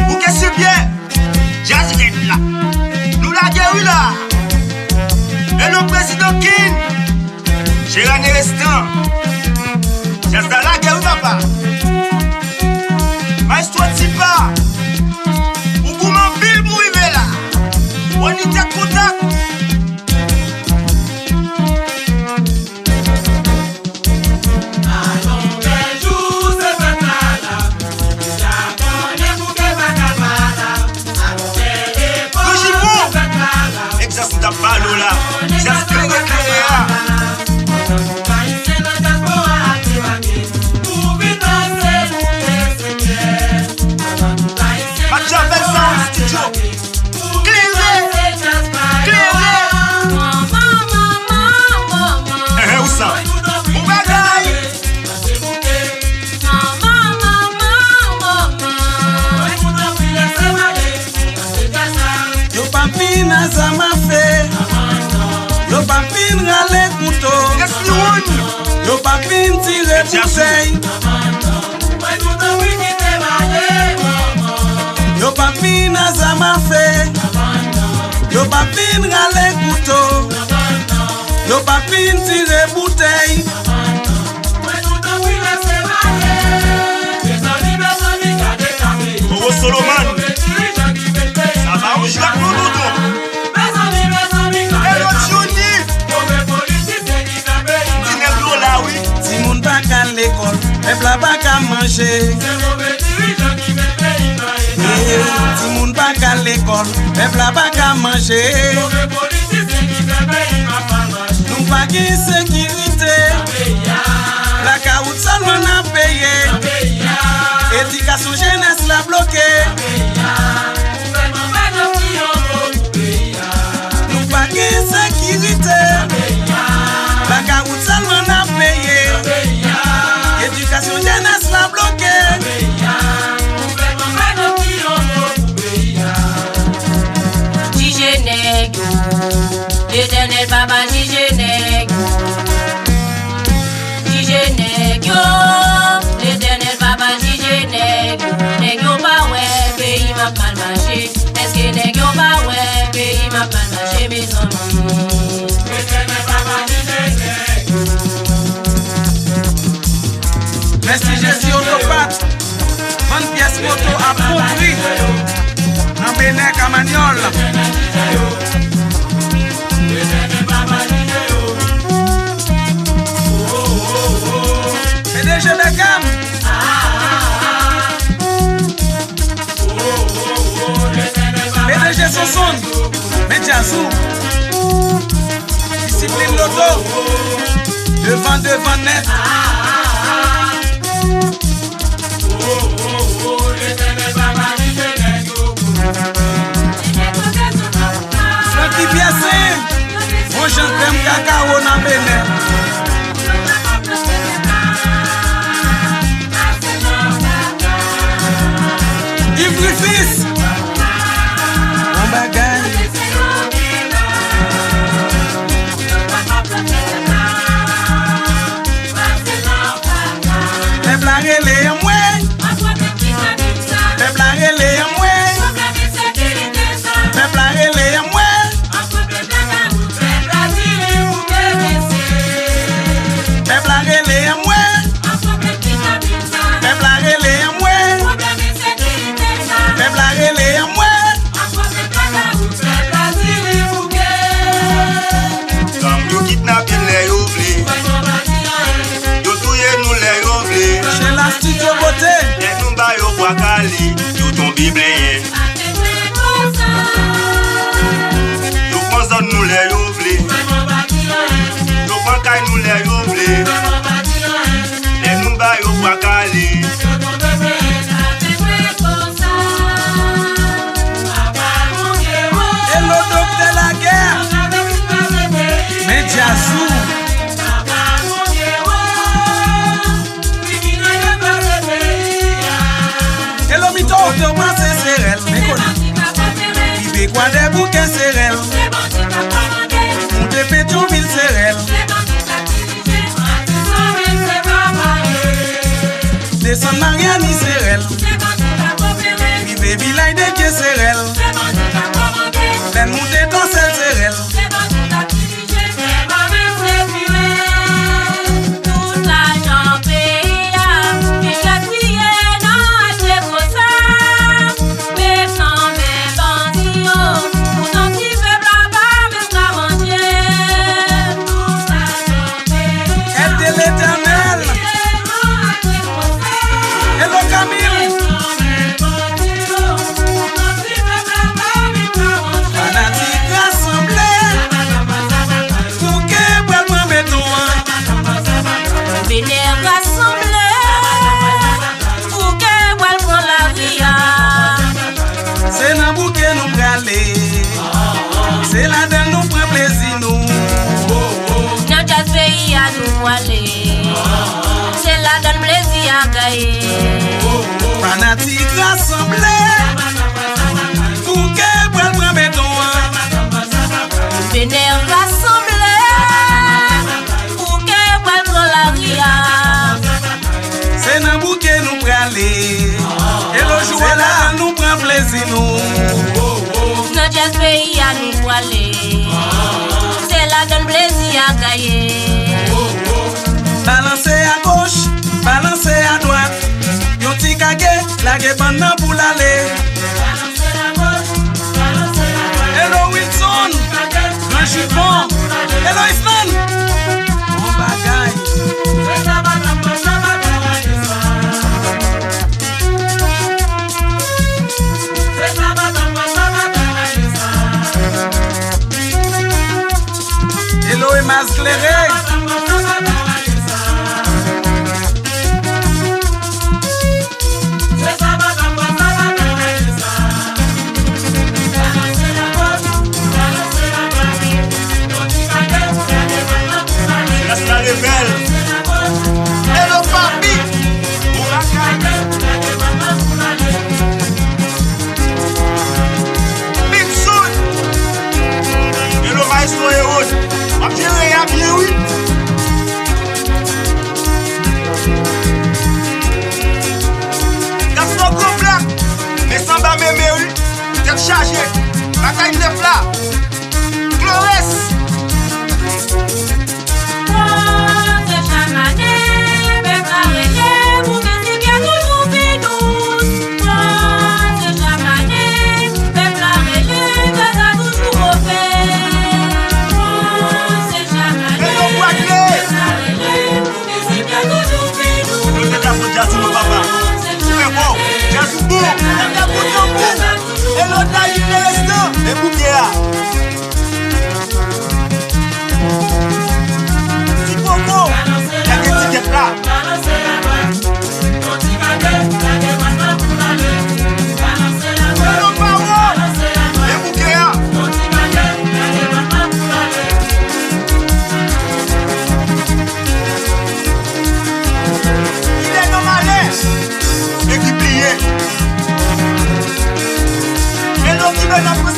Ou qu'est-ce que c'est bien? Jazz est là. Nous la guerre là. Et le président King. Gérard Restant. Jazz dans la guerre papa. Maestro Tipa. Ou comment ville pour arriver là. On y t'a contact. Ta balo là, j'espère que yo papin tire bouteille. Yo papin azama fe. Yo papin rale couteau. Yo papin tire bouteille. Bobo Solomon, ça va où je la l'école, et plat pas qu'à manger. Si moun pas qu'à l'école, et plat pas qu'à manger. Nous pas qu'à sécurité. La caoute seulement a payé. Éducation jeunesse la bloquée. Nous pas qu'à sécurité. La caoute seulement a payé. Éducation jeunesse la bloquée. Dijenek, l'éternel papa Dijenek. Dijenek yo, l'éternel papa Dijenek. Nèg yo pas ouais, pays m'a mal marché. Est-ce que nèg yo pas ouais, pays m'a mal marché mes amis. L'éternel papa Dijenek. Merci Jésus autopathe. Bonne pièce moto à Poutri. Dans Bénin Camagnol. PDG de gamme. PDG Sonson. Mediazou. Discipline Loto. Devant net. Francky Biasé, mon j'aime cacao dans Bénin. Yves Griffiths, mon bagage. Les blagues les moi. Les blagues les moi. Les blagues les moi. Les blagues les moi. Les blagues les moi. Les blagues les moi. Comme yo kidnappé les ouvriers, yo touye nous les ouvriers. Chez la studio beauté. Et nous ba yo bois cali, yo ton biblien. Yo prend nous les ouvriers. Yo prend caille nous les ouvriers. Et nous ba yo bois cali. Et le docteur la guerre. Mediazou. Et le mito automat c'est serrel. Il fait quoi des bouquets serrel. On te fait tout mille serrel. Descend Mariani serrel. C'est dans bouquet nous bralé. C'est là dedans nous prend plaisir nous. Dans jazz pays à nous aller. C'est là dans plaisir à gagner. Fanatique rassemblé. Bouquet prend béton. Vénère rassemblé. Bouquet prend la ria. C'est dans bouquet nous bralé. Et le jour là nous prend plaisir nous. Dans jazz pays à nous aller. C'est là dans plaisir à gagner. Balancer à gauche, balancer à droite. Yon ti kage, lage pendant pour l'aller. Hello Wilson, Grand Jupon. Hello Island. Bon bagay. Hello Emas Cléré. Hello papi. Big Soul. Hello maestro Héros. Bien oui. Gaston Gros Black. Mais sans bas mémé oui. Tête chargée. Bataille neuf là. Flores. Enough